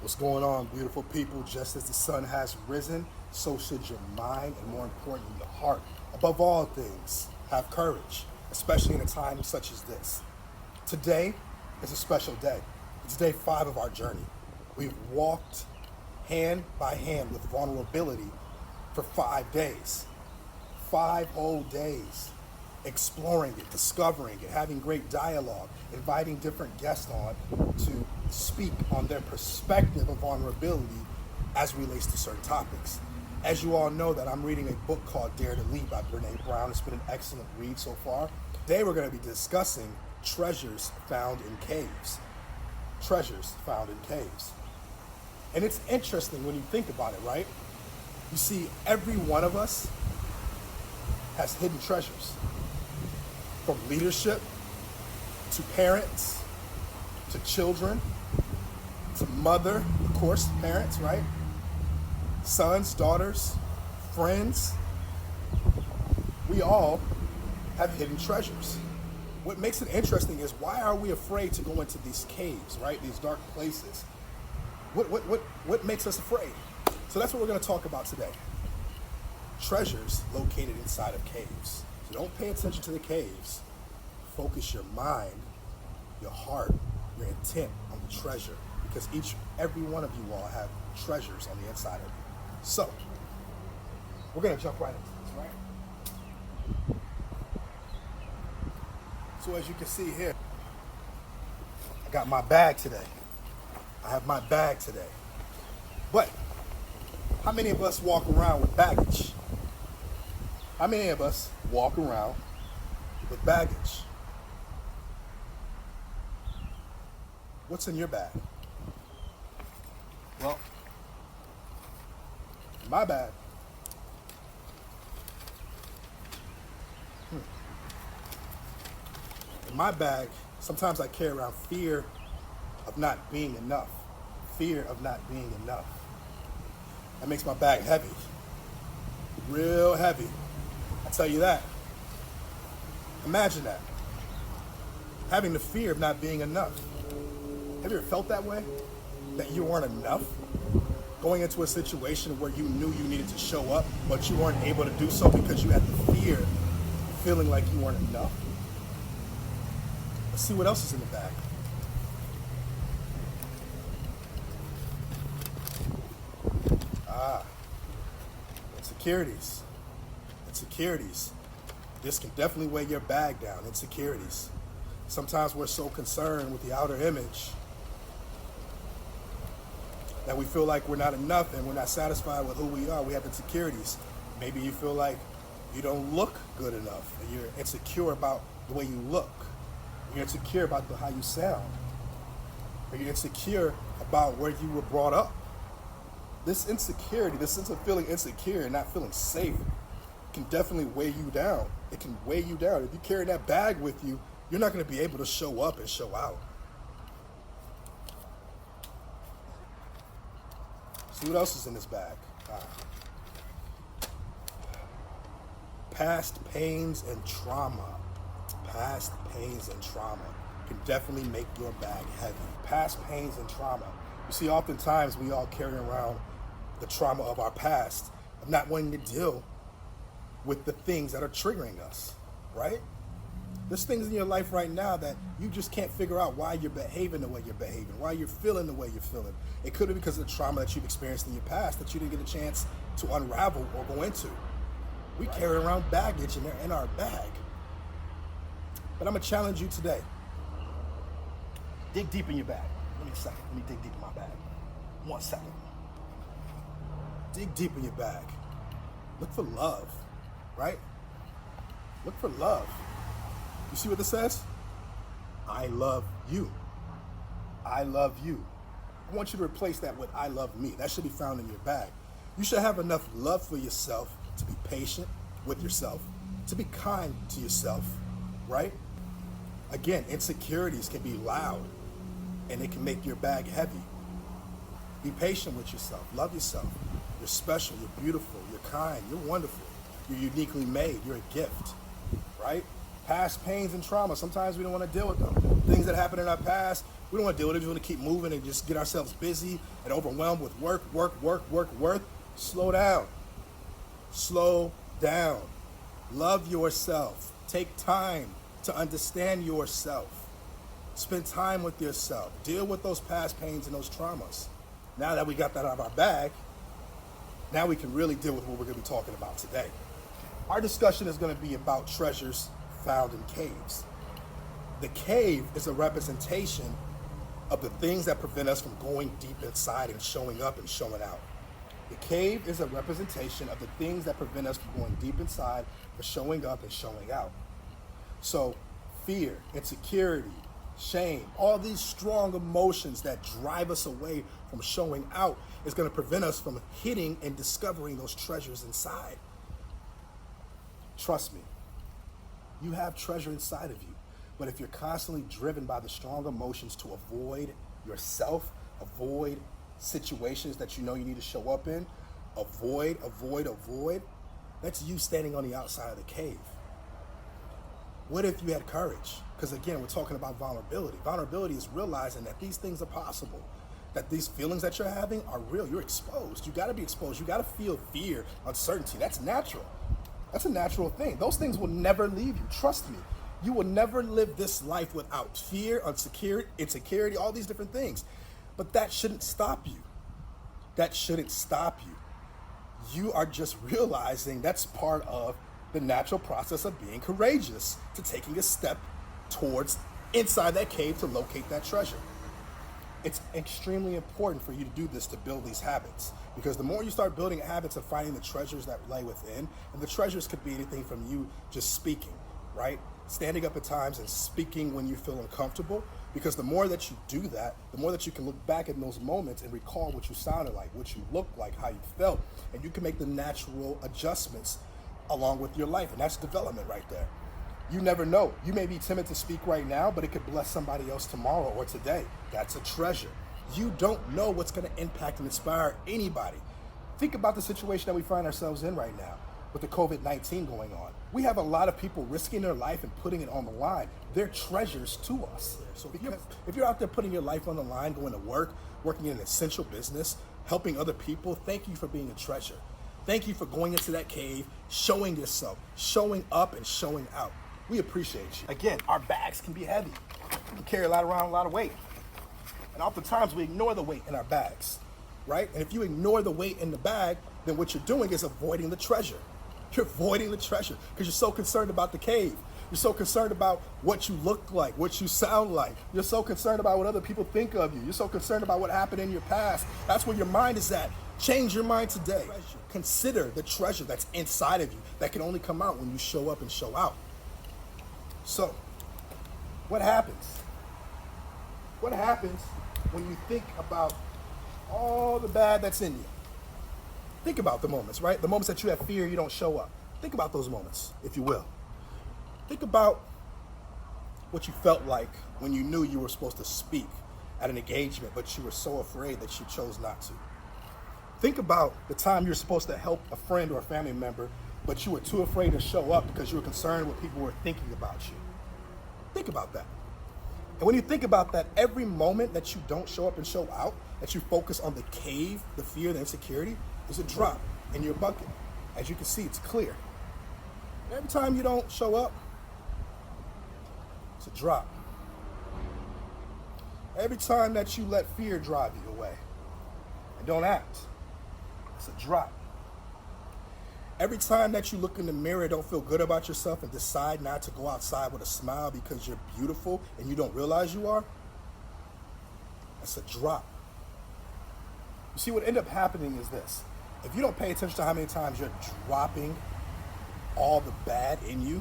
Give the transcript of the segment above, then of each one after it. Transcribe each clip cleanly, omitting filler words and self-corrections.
What's going on, beautiful people? Just as the sun has risen, so should your mind and, more importantly, your heart. Above all things, have courage, especially in a time such as this. Today is a special day. It's day 5 of our journey. We've walked hand by hand with vulnerability for 5 days. 5 whole days exploring it, discovering it, having great dialogue, inviting different guests on to speak on their perspective of vulnerability as relates to certain topics. As you all know, that I'm reading a book called Dare to Lead by Brene Brown. It's been an excellent read so far. Today we're going to be discussing treasures found in caves. Treasures found in caves. And it's interesting when you think about it, right? You see, every one of us has hidden treasures. From leadership, to parents, to children, to mother, of course, parents, right? Sons, daughters, friends. We all have hidden treasures. What makes it interesting is, why are we afraid to go into these caves, right? These dark places. What makes us afraid? So that's what we're going to talk about today. Treasures located inside of caves. So don't pay attention to the caves. Focus your mind, your heart, your intent on the treasure, because every one of you all have treasures on the inside of you. So we're going to jump right into this, right? So as you can see here, I got my bag today. I have my bag today. But how many of us walk around with baggage? How many of us walk around with baggage? What's in your bag? Well, in my bag, sometimes I carry around fear of not being enough. Fear of not being enough. That makes my bag heavy. Real heavy. I tell you that. Imagine that. Having the fear of not being enough. Have you ever felt that way? That you weren't enough? Going into a situation where you knew you needed to show up, but you weren't able to do so because you had the fear of feeling like you weren't enough? Let's see what else is in the bag. Insecurities. Insecurities. This can definitely weigh your bag down. Insecurities. Sometimes we're so concerned with the outer image that we feel like we're not enough and we're not satisfied with who we are. We have insecurities. Maybe you feel like you don't look good enough, and you're insecure about the way you look. You're insecure about how you sound. Or you're insecure about where you were brought up. This insecurity, this sense of feeling insecure and not feeling safe, can definitely weigh you down. It can weigh you down. If you carry that bag with you, you're not going to be able to show up and show out. See what else is in this bag. Past pains and trauma. Past pains and trauma can definitely make your bag heavy. Past pains and trauma. You see, oftentimes we all carry around the trauma of our past, of not wanting to deal with the things that are triggering us, right? There's things in your life right now that you just can't figure out why you're behaving the way you're behaving, why you're feeling the way you're feeling. It could be because of the trauma that you've experienced in your past that you didn't get a chance to unravel or go into. We carry around baggage in our bag. But I'm going to challenge you today. Dig deep in your bag. Give me a second. Let me dig deep in my bag. 1 second. Dig deep in your bag. Look for love, right? Look for love. You see what this says? I love you. I love you. I want you to replace that with I love me. That should be found in your bag. You should have enough love for yourself to be patient with yourself, to be kind to yourself, right? Again, insecurities can be loud and it can make your bag heavy. Be patient with yourself. Love yourself. You're special. You're beautiful. You're kind. You're wonderful. You're uniquely made. You're a gift, right? Past pains and trauma, sometimes we don't want to deal with them. Things that happen in our past, we don't want to deal with it. We want to keep moving and just get ourselves busy and overwhelmed with work. Slow down. Slow down. Love yourself. Take time to understand yourself. Spend time with yourself. Deal with those past pains and those traumas. Now that we got that out of our bag, now we can really deal with what we're going to be talking about today. Our discussion is going to be about treasures found in caves. The cave is a representation of the things that prevent us from going deep inside and showing up and showing out. The cave is a representation of the things that prevent us from going deep inside, for showing up and showing out. So fear, insecurity, shame, all these strong emotions that drive us away from showing out is going to prevent us from hitting and discovering those treasures inside. Trust me, you have treasure inside of you. But if you're constantly driven by the strong emotions to avoid yourself, avoid situations that you know you need to show up in, avoid, that's you standing on the outside of the cave. What if you had courage? Because again, we're talking about vulnerability. Vulnerability is realizing that these things are possible, that these feelings that you're having are real. You're exposed. You got to be exposed. You got to feel fear, uncertainty. That's natural. That's a natural thing. Those things will never leave you. Trust me. You will never live this life without fear, insecurity, all these different things. But that shouldn't stop you. That shouldn't stop you. You are just realizing that's part of the natural process of being courageous, to taking a step towards inside that cave to locate that treasure. It's extremely important for you to do this, to build these habits, because the more you start building habits of finding the treasures that lay within, and the treasures could be anything from you just speaking, right? Standing up at times and speaking when you feel uncomfortable, because the more that you do that, the more that you can look back at those moments and recall what you sounded like, what you looked like, how you felt, and you can make the natural adjustments along with your life, and that's development right there. You never know. You may be timid to speak right now, but it could bless somebody else tomorrow or today. That's a treasure. You don't know what's going to impact and inspire anybody. Think about the situation that we find ourselves in right now with the COVID-19 going on. We have a lot of people risking their life and putting it on the line. They're treasures to us. So if you're out there putting your life on the line, going to work, working in an essential business, helping other people, thank you for being a treasure. Thank you for going into that cave, showing yourself, showing up and showing out. We appreciate you. Again, our bags can be heavy. We can carry around a lot of weight. And oftentimes we ignore the weight in our bags, right? And if you ignore the weight in the bag, then what you're doing is avoiding the treasure. You're avoiding the treasure because you're so concerned about the cave. You're so concerned about what you look like, what you sound like. You're so concerned about what other people think of you. You're so concerned about what happened in your past. That's where your mind is at. Change your mind today. Consider the treasure that's inside of you that can only come out when you show up and show out. So, what happens? What happens when you think about all the bad that's in you? Think about the moments, right? The moments that you have fear, you don't show up. Think about those moments, if you will. Think about what you felt like when you knew you were supposed to speak at an engagement, but you were so afraid that you chose not to. Think about the time you're supposed to help a friend or a family member, but you were too afraid to show up because you were concerned what people were thinking about you. Think about that. And when you think about that, every moment that you don't show up and show out, that you focus on the cave, the fear, the insecurity, is a drop in your bucket. As you can see, it's clear. Every time you don't show up, it's a drop. Every time that you let fear drive you away and don't act, it's a drop. Every time that you look in the mirror, don't feel good about yourself and decide not to go outside with a smile because you're beautiful and you don't realize you are, that's a drop. You see, what ended up happening is this. If you don't pay attention to how many times you're dropping all the bad in you,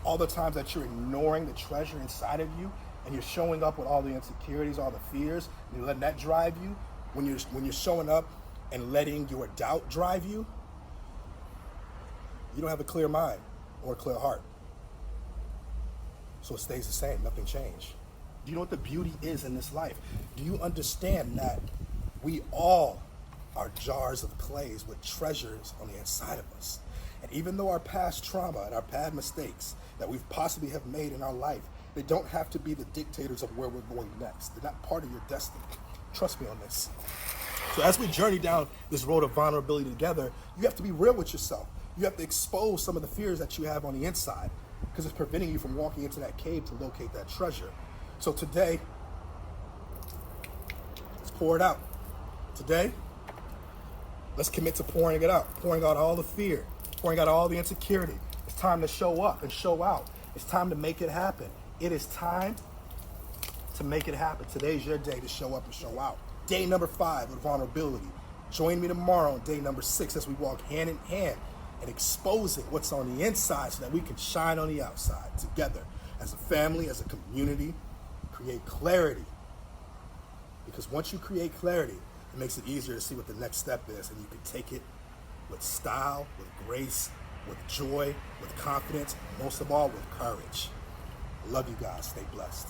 all the times that you're ignoring the treasure inside of you, and you're showing up with all the insecurities, all the fears, and you're letting that drive you, when you're showing up and letting your doubt drive you, you don't have a clear mind or a clear heart. So it stays the same, nothing changed. Do you know what the beauty is in this life? Do you understand that we all are jars of clays with treasures on the inside of us? And even though our past trauma and our bad mistakes that we've possibly have made in our life, they don't have to be the dictators of where we're going next. They're not part of your destiny. Trust me on this. So as we journey down this road of vulnerability together, you have to be real with yourself. You have to expose some of the fears that you have on the inside, because it's preventing you from walking into that cave to locate that treasure. So today, let's pour it out. Today, let's commit to pouring it out, pouring out all the fear, pouring out all the insecurity. It's time to show up and show out. It's time to make it happen. It is time to make it happen. Today's your day to show up and show out. Day number 5 with vulnerability. Join me tomorrow on day number 6 as we walk hand in hand and exposing what's on the inside so that we can shine on the outside together as a family, as a community, create clarity. Because once you create clarity, it makes it easier to see what the next step is, and you can take it with style, with grace, with joy, with confidence, most of all with courage. Love you guys. Stay blessed.